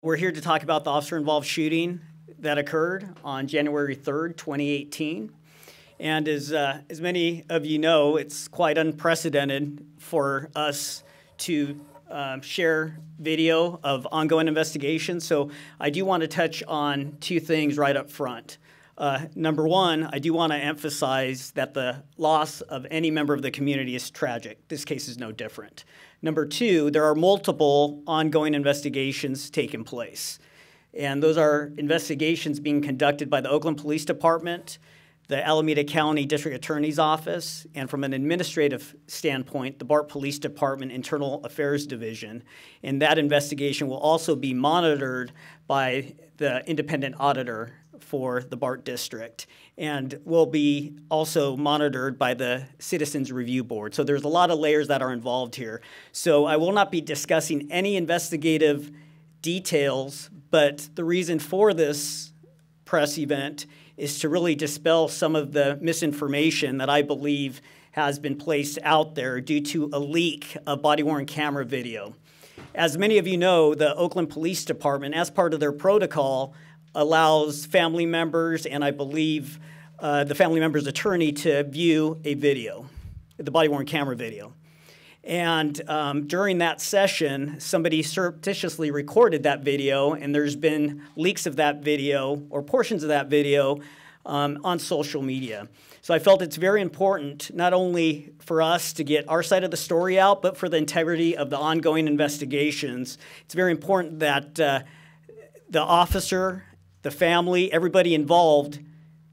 We're here to talk about the officer-involved shooting that occurred on January 3rd, 2018. And as many of you know, it's quite unprecedented for us to share video of ongoing investigations. So I do want to touch on two things right up front. Number one, I do want to emphasize that the loss of any member of the community is tragic. This case is no different. Number two, there are multiple ongoing investigations taking place. And those are investigations being conducted by the Oakland Police Department, the Alameda County District Attorney's Office, and from an administrative standpoint, the BART Police Department Internal Affairs Division. And that investigation will also be monitored by the independent auditor for the BART district and will be also monitored by the Citizens Review Board. So there's a lot of layers that are involved here. So I will not be discussing any investigative details, but the reason for this press event is to really dispel some of the misinformation that I believe has been placed out there due to a leak of body-worn camera video. As many of you know, the Oakland Police Department, as part of their protocol, allows family members and I believe the family member's attorney to view a video, the body-worn camera video. And during that session, somebody surreptitiously recorded that video, and there's been leaks of that video or portions of that video on social media. So I felt it's very important not only for us to get our side of the story out, but for the integrity of the ongoing investigations. It's very important that the officer, the family, everybody involved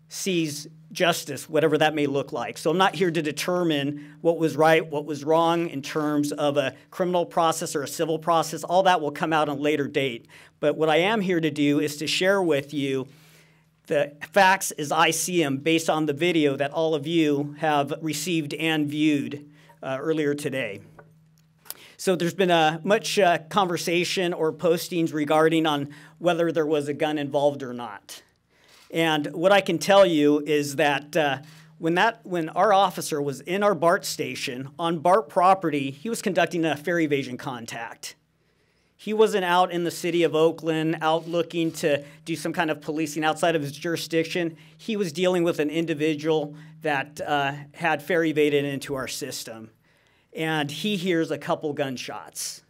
sees justice, whatever that may look like. So I'm not here to determine what was right, what was wrong in terms of a criminal process or a civil process. All that will come out on a later date. But what I am here to do is to share with you the facts as I see them based on the video that all of you have received and viewed earlier today. So there's been much conversation or postings regarding on whether there was a gun involved or not. And what I can tell you is that when our officer was in our BART station on BART property, he was conducting a fare evasion contact. He wasn't out in the city of Oakland, out looking to do some kind of policing outside of his jurisdiction. He was dealing with an individual that had fare evaded into our system. And he hears a couple gunshots.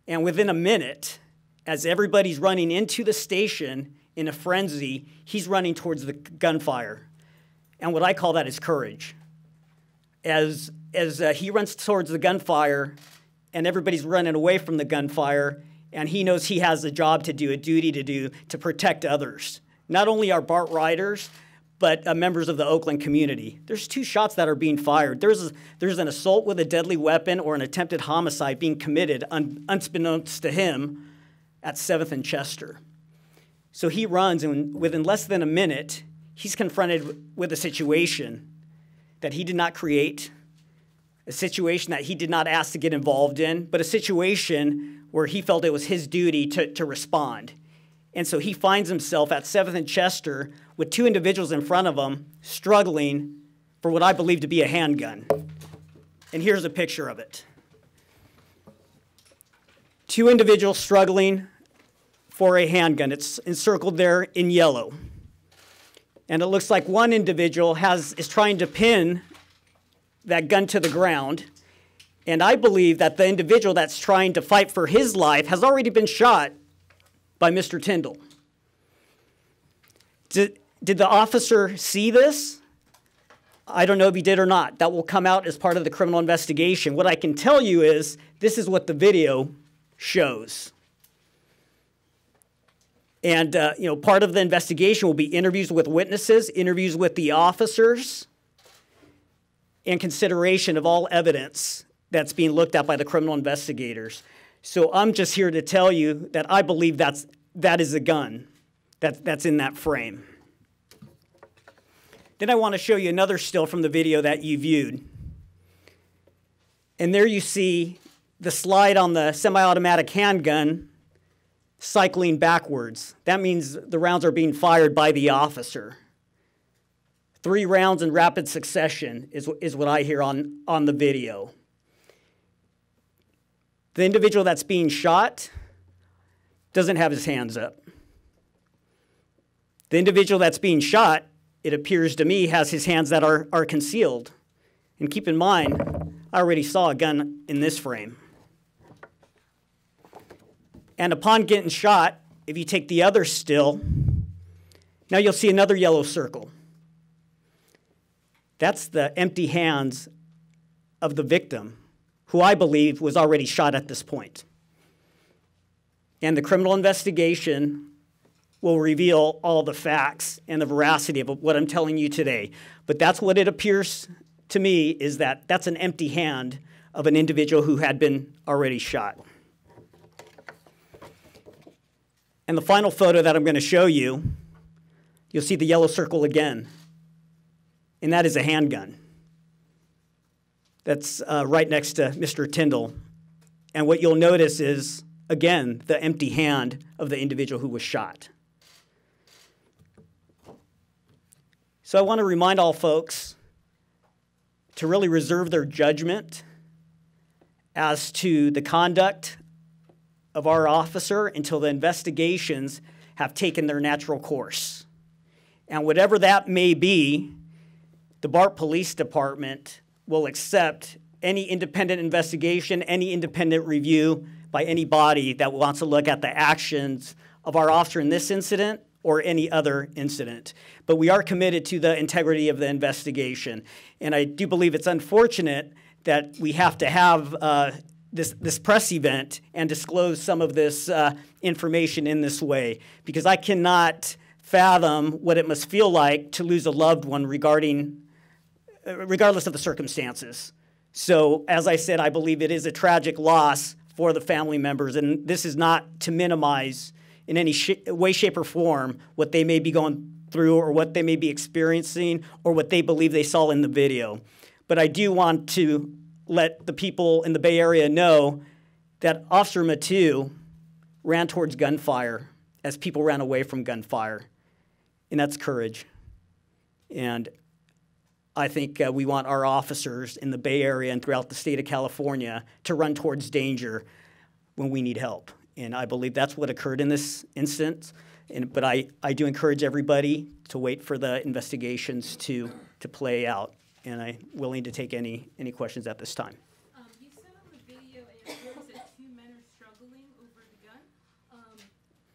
And within a minute, as everybody's running into the station in a frenzy, he's running towards the gunfire. And what I call that is courage. As he runs towards the gunfire and everybody's running away from the gunfire, and he knows he has a job to do, a duty to do, to protect others. Not only our BART riders, but members of the Oakland community. There's two shots that are being fired. There's an assault with a deadly weapon or an attempted homicide being committed unbeknownst to him at 7th and Chester. So he runs, and within less than a minute, he's confronted with a situation that he did not create, a situation that he did not ask to get involved in, but a situation where he felt it was his duty to respond. And so he finds himself at 7th and Chester with two individuals in front of him struggling for what I believe to be a handgun. And here's a picture of it. Two individuals struggling for a handgun. It's encircled there in yellow. And it looks like one individual is trying to pin that gun to the ground. And I believe that the individual that's trying to fight for his life has already been shot by Mr. Tyndall. Did the officer see this? I don't know if he did or not. That will come out as part of the criminal investigation. What I can tell you is this is what the video shows. And part of the investigation will be interviews with witnesses, interviews with the officers, and consideration of all evidence that's being looked at by the criminal investigators. So I'm just here to tell you that I believe that is a gun that's in that frame. Then I want to show you another still from the video that you viewed. And there you see the slide on the semi-automatic handgun cycling backwards. That means the rounds are being fired by the officer. 3 rounds in rapid succession is what I hear on the video. The individual that's being shot doesn't have his hands up. The individual that's being shot, it appears to me, has his hands that are concealed. And keep in mind, I already saw a gun in this frame. And upon getting shot, if you take the other still, now you'll see another yellow circle. That's the empty hands of the victim, who I believe was already shot at this point. And the criminal investigation will reveal all the facts and the veracity of what I'm telling you today. But that's what it appears to me, is that that's an empty hand of an individual who had been already shot. And the final photo that I'm going to show you, you'll see the yellow circle again. And that is a handgun. That's right next to Mr. Tyndall. And what you'll notice is, again, the empty hand of the individual who was shot. So I want to remind all folks to really reserve their judgment as to the conduct of our officer until the investigations have taken their natural course. And whatever that may be, the BART Police Department will accept any independent investigation, any independent review by anybody that wants to look at the actions of our officer in this incident or any other incident. But we are committed to the integrity of the investigation. And I do believe it's unfortunate that we have to have this press event and disclose some of this information in this way, because I cannot fathom what it must feel like to lose a loved one regardless of the circumstances. So, as I said, I believe it is a tragic loss for the family members, and this is not to minimize in any way, shape, or form what they may be going through or what they may be experiencing or what they believe they saw in the video. But I do want to let the people in the Bay Area know that Officer Matu ran towards gunfire as people ran away from gunfire, and that's courage. And I think we want our officers in the Bay Area and throughout the state of California to run towards danger when we need help. And I believe that's what occurred in this instance. But I do encourage everybody to wait for the investigations to play out. And I'm willing to take any questions at this time. You said on the video and it shows that two men are struggling over the gun.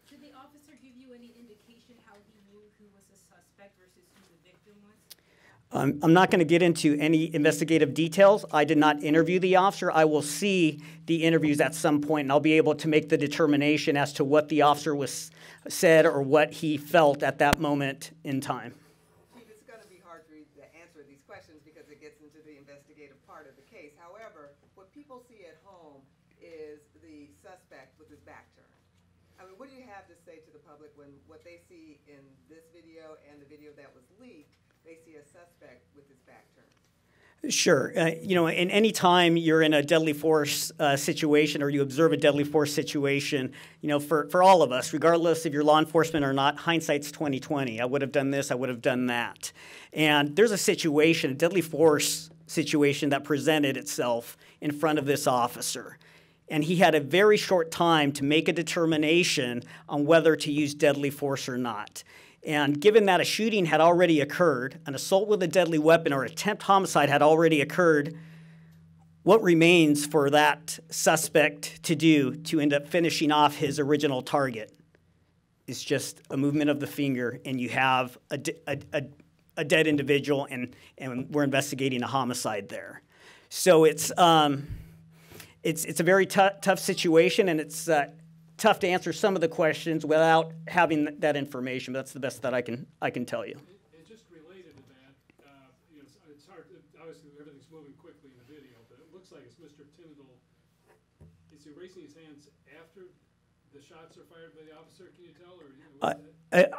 Did the officer give you any indication how he knew who was a suspect versus who the victim was? I'm not going to get into any investigative details. I did not interview the officer. I will see the interviews at some point, and I'll be able to make the determination as to what the officer said or what he felt at that moment in time. Chief, it's going to be hard for you to answer these questions because it gets into the investigative part of the case. However, what people see at home is the suspect with his back turned. I mean, what do you have to say to the public when what they see in this video and the video that was leaked, they see a suspect with his back turned? Sure. In any time you're in a deadly force situation or you observe a deadly force situation, for all of us, regardless if you're law enforcement or not, hindsight's 20/20. I would have done this, I would have done that. And there's a situation, a deadly force situation that presented itself in front of this officer. And he had a very short time to make a determination on whether to use deadly force or not. And given that a shooting had already occurred, an assault with a deadly weapon or attempt homicide had already occurred, what remains for that suspect to do to end up finishing off his original target is just a movement of the finger, and you have a dead individual, and we're investigating a homicide there. So it's a very tough situation, and it's tough to answer some of the questions without having that information, but that's the best that I can tell you. And just related to that, it's hard to, obviously everything's moving quickly in the video, but it looks like it's Mr. Tyndall. Is he raising his hands after the shots are fired by the officer? Can you tell, or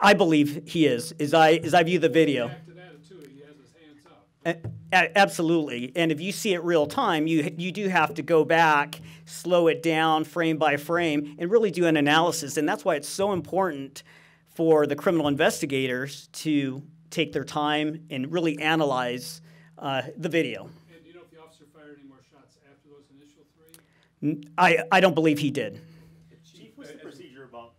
I believe he is, as I view the video. Back to that too, he has his hands up. Absolutely, and if you see it real time, you do have to go back, slow it down frame by frame, and really do an analysis. And that's why it's so important for the criminal investigators to take their time and really analyze the video. And do you know if the officer fired any more shots after those initial three? I don't believe he did. Chief, what's the procedure about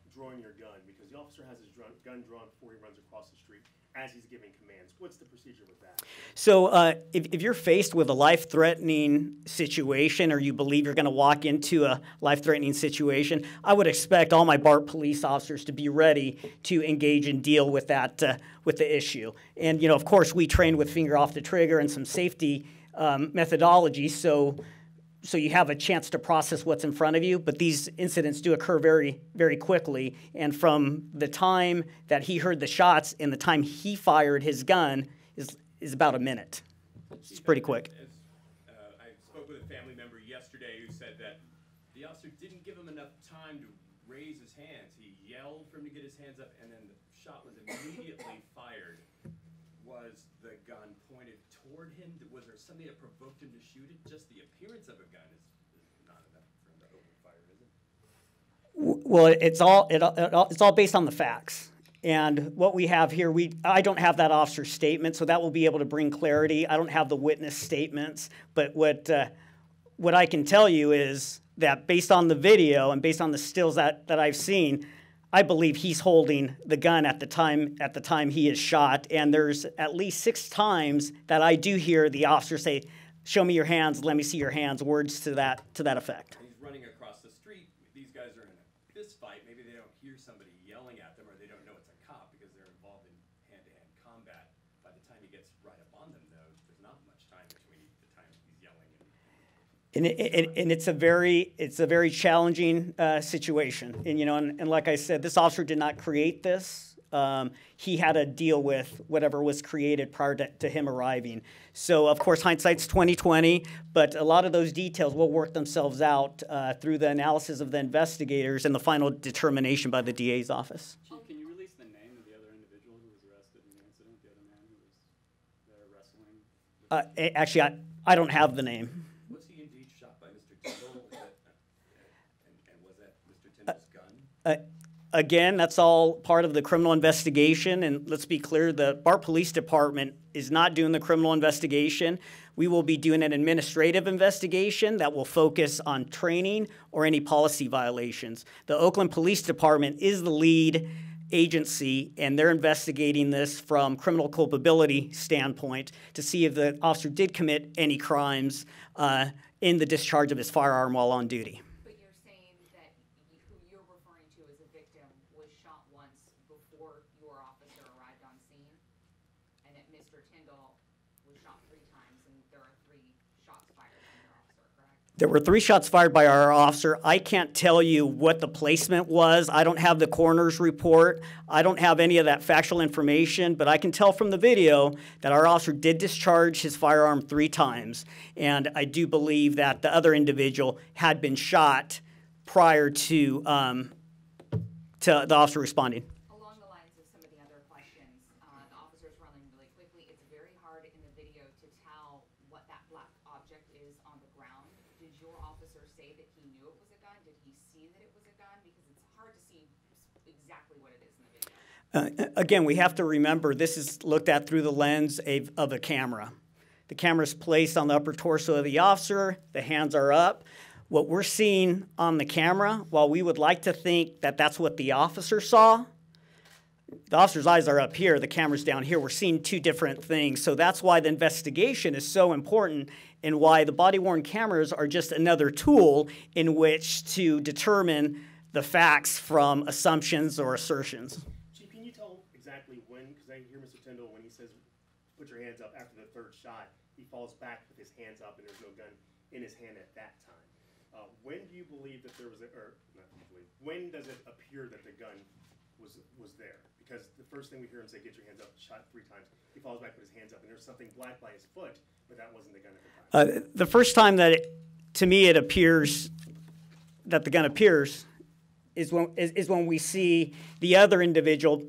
gun? Because the officer has his gun drawn before he runs across the street as he's giving commands. What's the procedure with that? So if you're faced with a life-threatening situation, or you believe you're going to walk into a life-threatening situation, I would expect all my BART police officers to be ready to engage and deal with that, with the issue. And, you know, of course, we train with finger off the trigger and some safety methodology, so you have a chance to process what's in front of you, but these incidents do occur very, very quickly. And from the time that he heard the shots and the time he fired his gun is about a minute. It's pretty quick. I spoke with a family member yesterday who said that the officer didn't give him enough time to raise his hands. He yelled for him to get his hands up, and then the shot was immediately fired. Was the gun pointed toward him? Was there something that provoked him to shoot it? Just the appearance of a gun is not enough for him to open fire, is it? Well, it's all based on the facts. And what we have here, I don't have that officer's statement, so that will be able to bring clarity. I don't have the witness statements, but what I can tell you is that based on the video and based on the stills that I've seen, I believe he's holding the gun at the time he is shot. And there's at least 6 times that I do hear the officer say, "Show me your hands, let me see your hands," words to that effect. He's running across the street. These guys are in a fist fight. Maybe they don't hear somebody yelling at them, or they don't know it's a cop because they're involved in hand-to-hand combat. By the time he gets right up on them, though, there's not much time between the time he's yelling And it's a very challenging situation. And you know, and like I said, this officer did not create this. He had to deal with whatever was created prior to him arriving. So of course, hindsight's 20/20, but a lot of those details will work themselves out through the analysis of the investigators and the final determination by the DA's office. Chief, can you release the name of the other individual who was arrested in the incident, the other man who was there wrestling? Actually, I don't have the name. Was he indeed shot by Mr. Tyndall? And was that Mr. Tyndall's gun? Again, that's all part of the criminal investigation, and let's be clear, the BART Police Department is not doing the criminal investigation. We will be doing an administrative investigation that will focus on training or any policy violations. The Oakland Police Department is the lead agency, and they're investigating this from criminal culpability standpoint to see if the officer did commit any crimes in the discharge of his firearm while on duty. But you're saying that who you're referring to as a victim was shot once before your officer arrived on scene, and that Mr. Tyndall was shot 3 times, and there are 3 shots fired from your officer, correct? There were 3 shots fired by our officer. I can't tell you what the placement was. I don't have the coroner's report. I don't have any of that factual information, but I can tell from the video that our officer did discharge his firearm 3 times. And I do believe that the other individual had been shot prior to the officer responding. Along the lines of some of the other questions, the officer's running really quickly. It's very hard in the video to tell what that black object is on the ground. Did your officer say that he knew it was a gun? Did he see that it was a gun? Because it's hard to see exactly what it is in the video. Again, we have to remember this is looked at through the lens of a camera. The camera is placed on the upper torso of the officer. The hands are up. What we're seeing on the camera, while we would like to think that that's what the officer saw, the officer's eyes are up here, the camera's down here. We're seeing 2 different things. So that's why the investigation is so important and why the body-worn cameras are just another tool in which to determine the facts from assumptions or assertions. Chief, can you tell exactly when, because I hear Mr. Tyndall when he says, "Put your hands up," after the 3rd shot, he falls back with his hands up and there's no gun in his hand at that time. When do you believe that there was when does it appear that the gun was there? Because the first thing we hear him say, "Get your hands up," shot 3 times. He falls back with his hands up, and there's something black by his foot, but that wasn't the gun at the time. The first time that, to me, it appears that the gun appears is when we see the other individual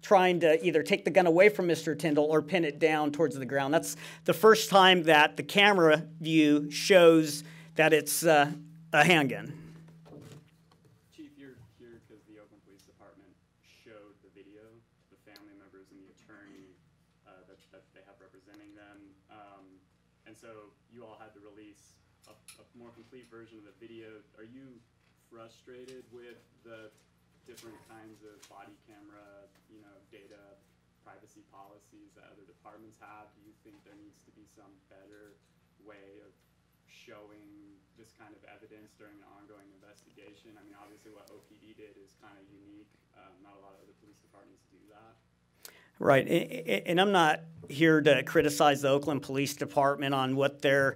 trying to either take the gun away from Mr. Tyndall or pin it down towards the ground. That's the first time that the camera view shows that it's a handgun. Chief, you're here because the Oakland Police Department showed the video, the family members and the attorney that they have representing them. And so you all had to release a more complete version of the video. Are you frustrated with the different kinds of body camera, data privacy policies that other departments have? Do you think there needs to be some better way of showing this kind of evidence during an ongoing investigation? I mean, obviously what OPD did is kind of unique. Not a lot of other police departments do that. Right, and I'm not here to criticize the Oakland Police Department on what the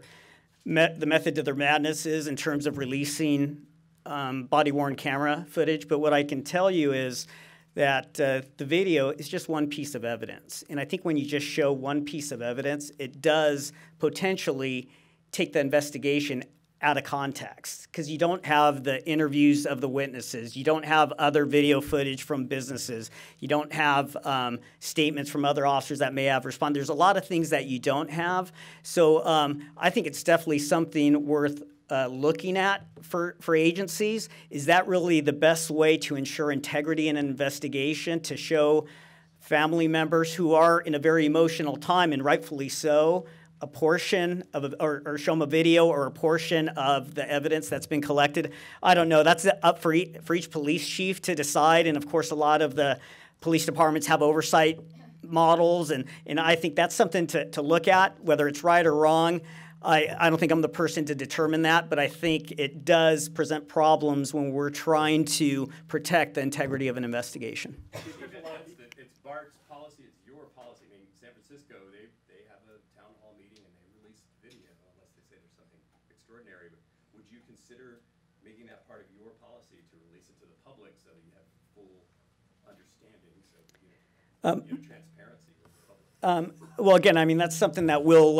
method to their madness is in terms of releasing body-worn camera footage, but what I can tell you is that the video is just one piece of evidence. And I think when you just show one piece of evidence, it does potentially take the investigation out of context, because you don't have the interviews of the witnesses. You don't have other video footage from businesses. You don't have statements from other officers that may have responded. There's a lot of things that you don't have. So I think it's definitely something worth looking at for agencies. Is that really the best way to ensure integrity in an investigation, to show family members who are in a very emotional time, and rightfully so, a portion of, or show them a video or a portion of the evidence that's been collected? I don't know. That's up for each police chief to decide, and of course a lot of the police departments have oversight models, and I think that's something to look at, whether it's right or wrong. I don't think I'm the person to determine that, but I think it does present problems when we're trying to protect the integrity of an investigation. It's BART's policy, it's your policy. I mean, San Francisco, they have a town hall meeting and they release video, unless they say there's something extraordinary. But would you consider making that part of your policy to release it to the public so that you have full understanding, so transparency with the public? Well, again, I mean, that's something that we'll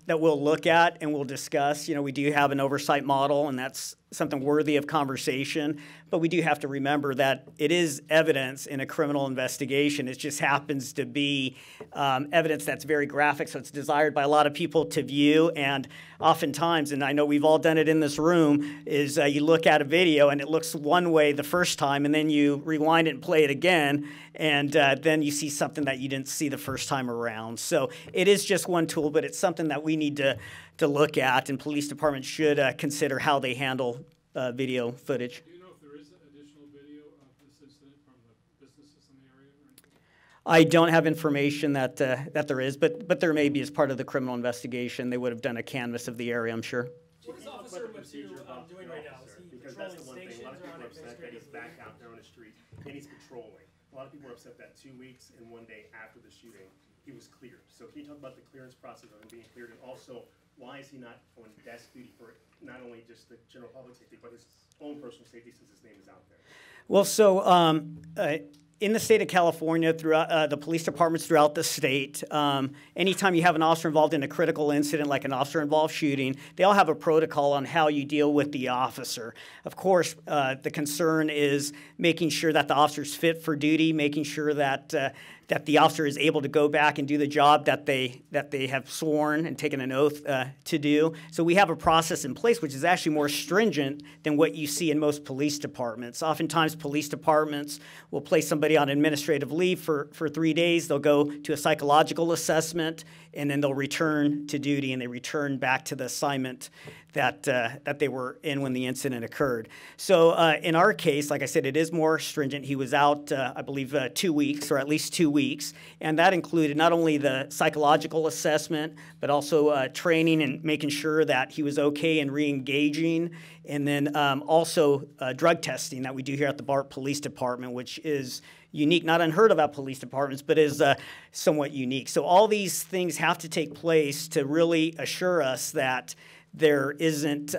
look at and we'll discuss. We do have an oversight model, and that's something worthy of conversation. But we do have to remember that it is evidence in a criminal investigation. It just happens to be evidence that's very graphic, so it's desired by a lot of people to view. And oftentimes, and I know we've all done it in this room, is you look at a video and it looks one way the first time, and then you rewind it and play it again, and then you see something that you didn't see the first time around. So it is just one tool, but it's something that we need to look at, and police departments should consider how they handle video footage. Do you know if there is additional video of this incident from the businesses in the area or anything? I don't have information that there is, but there may be as part of the criminal investigation. They would have done a canvass of the area, I'm sure. What is Officer Mathieu doing right now? Is he Because that's the patrolling one thing. A lot stations of or people on are upset that he's administrative back leave? out there on the street and he's patrolling. A lot of people are upset that 2 weeks and 1 day after the shooting, he was cleared. So can you talk about the clearance process of him being cleared, and also why is he not on desk duty for not only just the general public safety, but his own personal safety, since his name is out there? Well, so in the state of California, throughout the police departments throughout the state, anytime you have an officer involved in a critical incident like an officer-involved shooting, they all have a protocol on how you deal with the officer. Of course, the concern is making sure that the officer's fit for duty, making sure that the officer is able to go back and do the job that they have sworn and taken an oath to do. So we have a process in place which is actually more stringent than what you see in most police departments. Oftentimes, police departments will place somebody on administrative leave for 3 days. They'll go to a psychological assessment, and then they'll return to duty, and they return back to the assignment that they were in when the incident occurred. So in our case, like I said, it is more stringent. He was out, I believe, 2 weeks, or at least 2 weeks, and that included not only the psychological assessment, but also training and making sure that he was okay and re-engaging, and then also drug testing that we do here at the BART Police Department, which is unique, not unheard of at police departments, but is somewhat unique. So all these things have to take place to really assure us that there isn't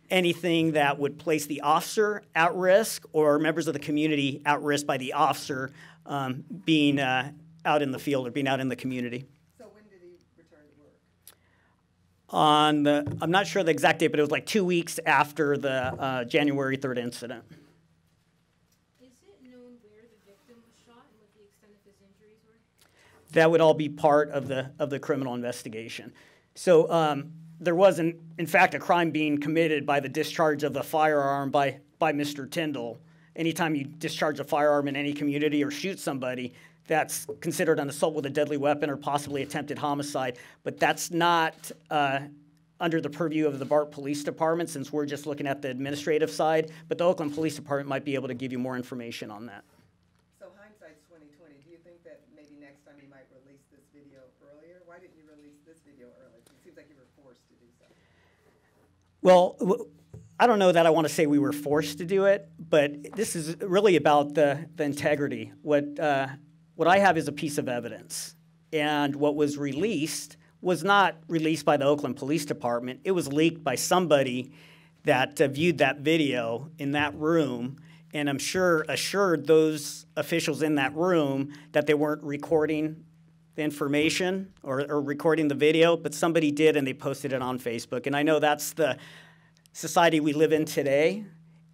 anything that would place the officer at risk or members of the community at risk by the officer being out in the field or being out in the community. So when did he return to work? I'm not sure the exact date, but it was like 2 weeks after the January 3rd incident. Is it known where the victim was shot and what the extent of his injuries were? That would all be part of the criminal investigation. So there was, in fact, a crime being committed by the discharge of the firearm by Mr. Tyndall. Anytime you discharge a firearm in any community or shoot somebody, that's considered an assault with a deadly weapon or possibly attempted homicide. But that's not under the purview of the BART Police Department, since we're just looking at the administrative side, but the Oakland Police Department might be able to give you more information on that. So hindsight's 2020. Do you think that maybe next time you might release this video earlier? Why didn't you release this video earlier? It seems like you were forced to do so. Well, I don't know that I want to say we were forced to do it, but this is really about the integrity. What I have is a piece of evidence, and what was released was not released by the Oakland Police Department. It was leaked by somebody that viewed that video in that room, and I'm sure assured those officials in that room that they weren't recording the information or recording the video, but somebody did, and they posted it on Facebook. And I know that's the society we live in today,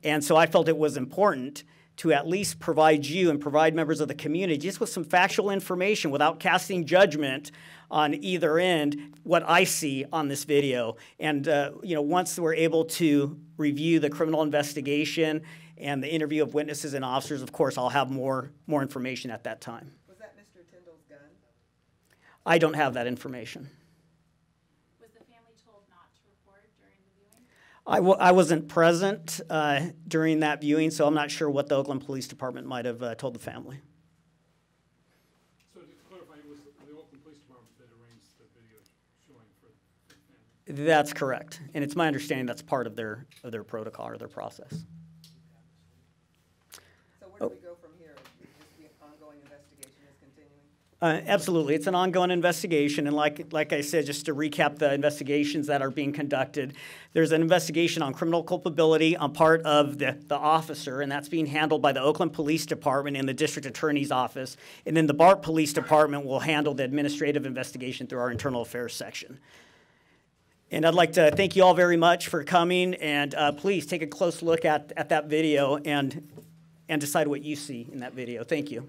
and so I felt it was important to at least provide you and provide members of the community just with some factual information without casting judgment on either end, what I see on this video. And once we're able to review the criminal investigation and the interview of witnesses and officers, of course, I'll have more information at that time. Was that Mr. Tyndall's gun? I don't have that information. I wasn't present during that viewing, so I'm not sure what the Oakland Police Department might have told the family. So to clarify, it was the Oakland Police Department that arranged the video showing for the family? That's correct, and it's my understanding that's part of their protocol or their process. So where do we go from here? Is the ongoing investigation is continuing? Absolutely. It's an ongoing investigation, and like I said, just to recap the investigations that are being conducted, there's an investigation on criminal culpability on part of the officer, and that's being handled by the Oakland Police Department and the District Attorney's Office, and then the BART Police Department will handle the administrative investigation through our Internal Affairs section. And I'd like to thank you all very much for coming, and please take a close look at that video and decide what you see in that video. Thank you.